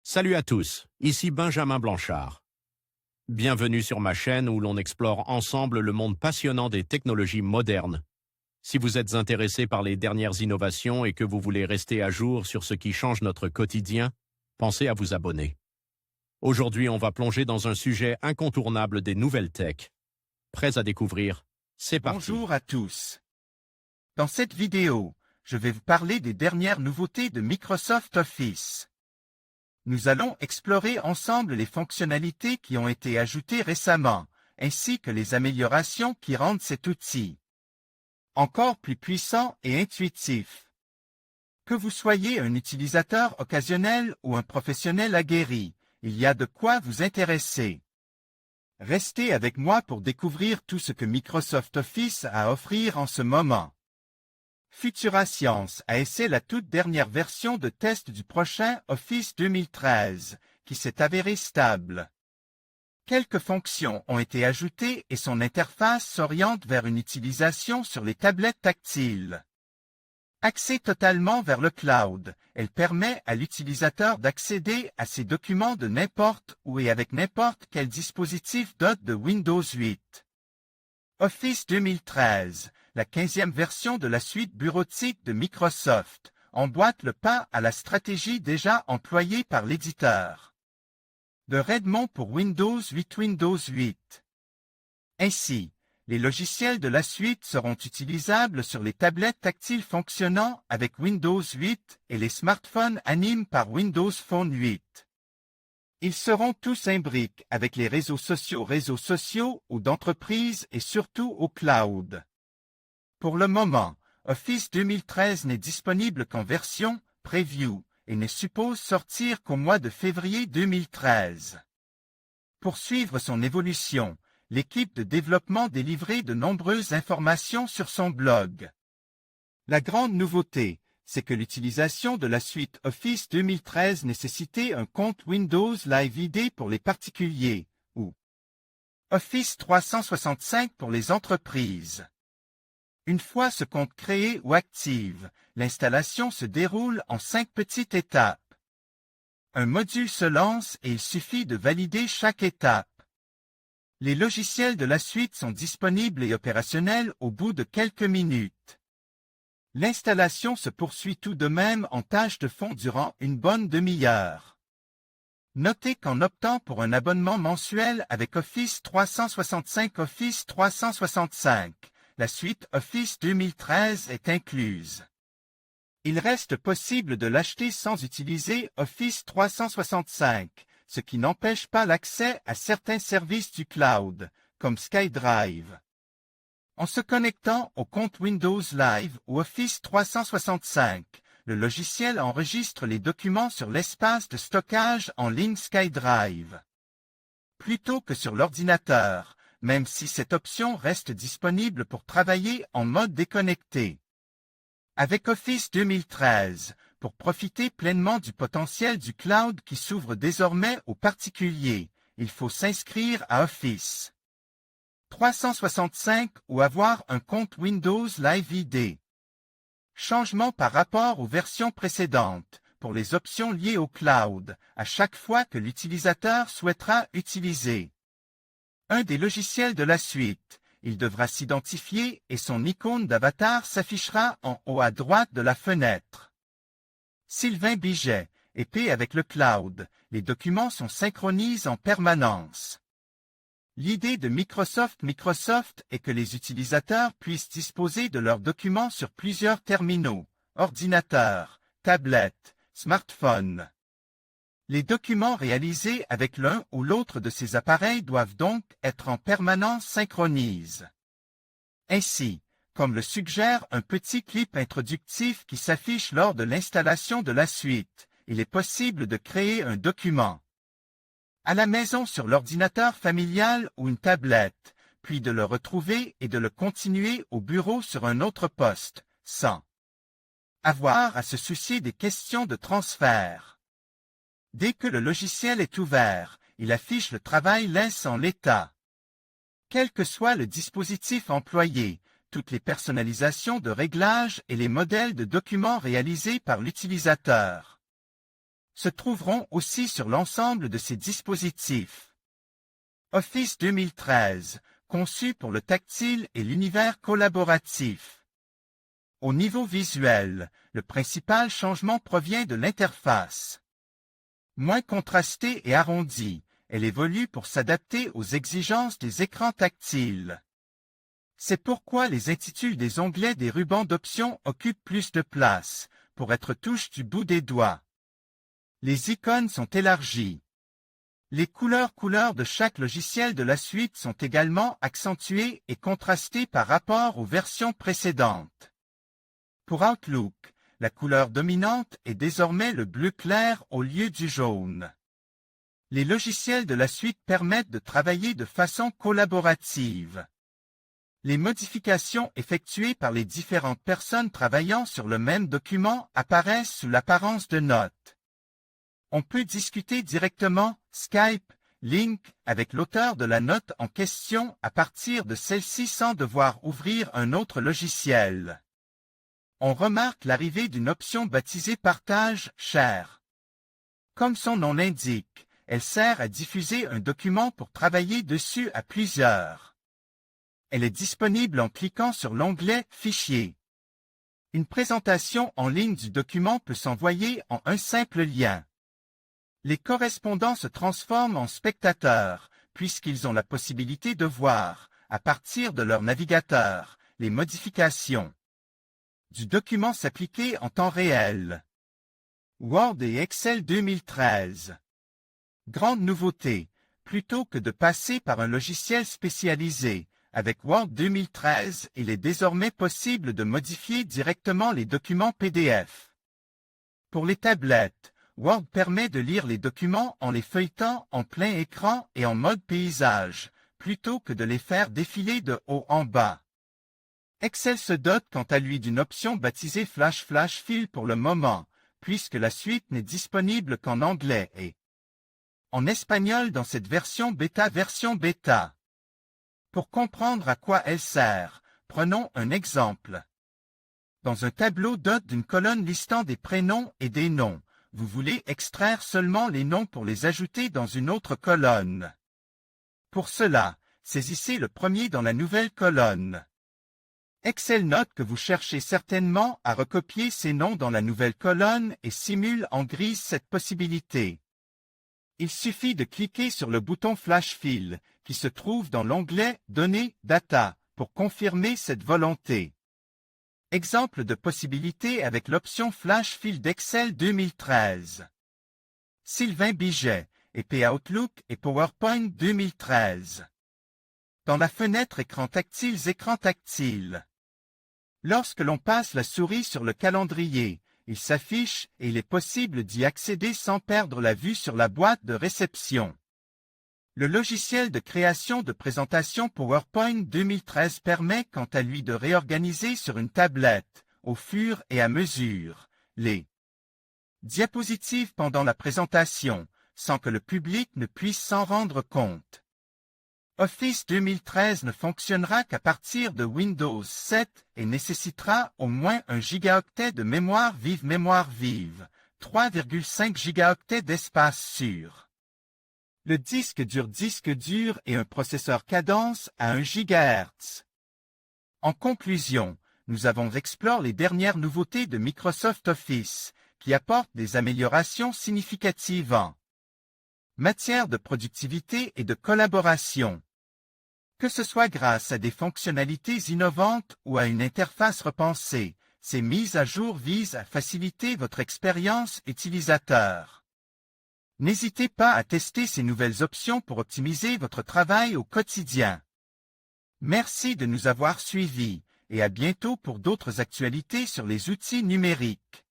Salut à tous, ici Benjamin Blanchard. Bienvenue sur ma chaîne où l'on explore ensemble le monde passionnant des technologies modernes. Si vous êtes intéressé par les dernières innovations et que vous voulez rester à jour sur ce qui change notre quotidien, pensez à vous abonner. Aujourd'hui, on va plonger dans un sujet incontournable des nouvelles tech. Prêts à découvrir? C'est parti. Bonjour à tous. Dans cette vidéo, je vais vous parler des dernières nouveautés de Microsoft Office. Nous allons explorer ensemble les fonctionnalités qui ont été ajoutées récemment, ainsi que les améliorations qui rendent cet outil encore plus puissant et intuitif. Que vous soyez un utilisateur occasionnel ou un professionnel aguerri, il y a de quoi vous intéresser. Restez avec moi pour découvrir tout ce que Microsoft Office a à offrir en ce moment. Futura Science a essayé la toute dernière version de test du prochain Office 2013, qui s'est avérée stable. Quelques fonctions ont été ajoutées et son interface s'oriente vers une utilisation sur les tablettes tactiles. Axée totalement vers le cloud, elle permet à l'utilisateur d'accéder à ses documents de n'importe où et avec n'importe quel dispositif de Windows 8. Office 2013, la 15e version de la suite bureautique de Microsoft, emboîte le pas à la stratégie déjà employée par l'éditeur de Redmond pour Windows 8. Ainsi, les logiciels de la suite seront utilisables sur les tablettes tactiles fonctionnant avec Windows 8 et les smartphones animés par Windows Phone 8. Ils seront tous imbriqués avec les réseaux sociaux ou d'entreprise et surtout au cloud. Pour le moment, Office 2013 n'est disponible qu'en version preview et ne suppose sortir qu'au mois de février 2013. Pour suivre son évolution, l'équipe de développement délivrait de nombreuses informations sur son blog. La grande nouveauté, c'est que l'utilisation de la suite Office 2013 nécessitait un compte Windows Live ID pour les particuliers, ou Office 365 pour les entreprises. Une fois ce compte créé ou active, l'installation se déroule en 5 petites étapes. Un module se lance et il suffit de valider chaque étape. Les logiciels de la suite sont disponibles et opérationnels au bout de quelques minutes. L'installation se poursuit tout de même en tâche de fond durant une bonne demi-heure. Notez qu'en optant pour un abonnement mensuel avec Office 365, la suite Office 2013 est incluse. Il reste possible de l'acheter sans utiliser Office 365, ce qui n'empêche pas l'accès à certains services du cloud, comme SkyDrive. En se connectant au compte Windows Live ou Office 365, le logiciel enregistre les documents sur l'espace de stockage en ligne SkyDrive. Plutôt que sur l'ordinateur, même si cette option reste disponible pour travailler en mode déconnecté. Avec Office 2013, pour profiter pleinement du potentiel du cloud qui s'ouvre désormais aux particuliers, il faut s'inscrire à Office 365 ou avoir un compte Windows Live ID. Changement par rapport aux versions précédentes, pour les options liées au cloud, à chaque fois que l'utilisateur souhaitera utiliser un des logiciels de la suite, il devra s'identifier et son icône d'avatar s'affichera en haut à droite de la fenêtre. Sylvain Biget, épée avec le cloud, les documents sont synchronisés en permanence. L'idée de Microsoft est que les utilisateurs puissent disposer de leurs documents sur plusieurs terminaux, ordinateurs, tablettes, smartphones. Les documents réalisés avec l'un ou l'autre de ces appareils doivent donc être en permanence synchronisés. Ainsi, comme le suggère un petit clip introductif qui s'affiche lors de l'installation de la suite, il est possible de créer un document à la maison sur l'ordinateur familial ou une tablette, puis de le retrouver et de le continuer au bureau sur un autre poste, sans avoir à se soucier des questions de transfert. Dès que le logiciel est ouvert, il affiche le travail laisse en l'état. Quel que soit le dispositif employé, toutes les personnalisations de réglages et les modèles de documents réalisés par l'utilisateur se trouveront aussi sur l'ensemble de ces dispositifs. Office 2013, conçu pour le tactile et l'univers collaboratif. Au niveau visuel, le principal changement provient de l'interface. Moins contrastée et arrondie, elle évolue pour s'adapter aux exigences des écrans tactiles. C'est pourquoi les intitules des onglets des rubans d'options occupent plus de place, pour être touches du bout des doigts. Les icônes sont élargies. Les couleurs de chaque logiciel de la suite sont également accentuées et contrastées par rapport aux versions précédentes. Pour Outlook, la couleur dominante est désormais le bleu clair au lieu du jaune. Les logiciels de la suite permettent de travailler de façon collaborative. Les modifications effectuées par les différentes personnes travaillant sur le même document apparaissent sous l'apparence de notes. On peut discuter directement, Skype, Link, avec l'auteur de la note en question à partir de celle-ci sans devoir ouvrir un autre logiciel. On remarque l'arrivée d'une option baptisée Partage, Share. Comme son nom l'indique, elle sert à diffuser un document pour travailler dessus à plusieurs. Elle est disponible en cliquant sur l'onglet Fichier. Une présentation en ligne du document peut s'envoyer en un simple lien. Les correspondants se transforment en spectateurs, puisqu'ils ont la possibilité de voir, à partir de leur navigateur, les modifications du document s'appliquer en temps réel. Word et Excel 2013. Grande nouveauté, plutôt que de passer par un logiciel spécialisé, avec Word 2013, il est désormais possible de modifier directement les documents PDF. Pour les tablettes, Word permet de lire les documents en les feuilletant en plein écran et en mode paysage, plutôt que de les faire défiler de haut en bas. Excel se dote quant à lui d'une option baptisée Flash Fill pour le moment, puisque la suite n'est disponible qu'en anglais et en espagnol dans cette version bêta. Pour comprendre à quoi elle sert, prenons un exemple. Dans un tableau d'hôte d'une colonne listant des prénoms et des noms, vous voulez extraire seulement les noms pour les ajouter dans une autre colonne. Pour cela, saisissez le premier dans la nouvelle colonne. Excel note que vous cherchez certainement à recopier ces noms dans la nouvelle colonne et simule en grise cette possibilité. Il suffit de cliquer sur le bouton Flash Fill, qui se trouve dans l'onglet Données, Data, pour confirmer cette volonté. Exemple de possibilité avec l'option Flash Fill d'Excel 2013. Sylvain Biget, EP Outlook et PowerPoint 2013. Dans la fenêtre Écran tactile. Lorsque l'on passe la souris sur le calendrier, il s'affiche et il est possible d'y accéder sans perdre la vue sur la boîte de réception. Le logiciel de création de présentation PowerPoint 2013 permet quant à lui de réorganiser sur une tablette, au fur et à mesure, les diapositives pendant la présentation, sans que le public ne puisse s'en rendre compte. Office 2013 ne fonctionnera qu'à partir de Windows 7 et nécessitera au moins 1 gigaoctet de mémoire vive, 3,5 gigaoctets d'espace sûr. Le disque dur et un processeur cadence à 1 GHz. En conclusion, nous avons exploré les dernières nouveautés de Microsoft Office, qui apportent des améliorations significatives en matière de productivité et de collaboration. Que ce soit grâce à des fonctionnalités innovantes ou à une interface repensée, ces mises à jour visent à faciliter votre expérience utilisateur. N'hésitez pas à tester ces nouvelles options pour optimiser votre travail au quotidien. Merci de nous avoir suivis et à bientôt pour d'autres actualités sur les outils numériques.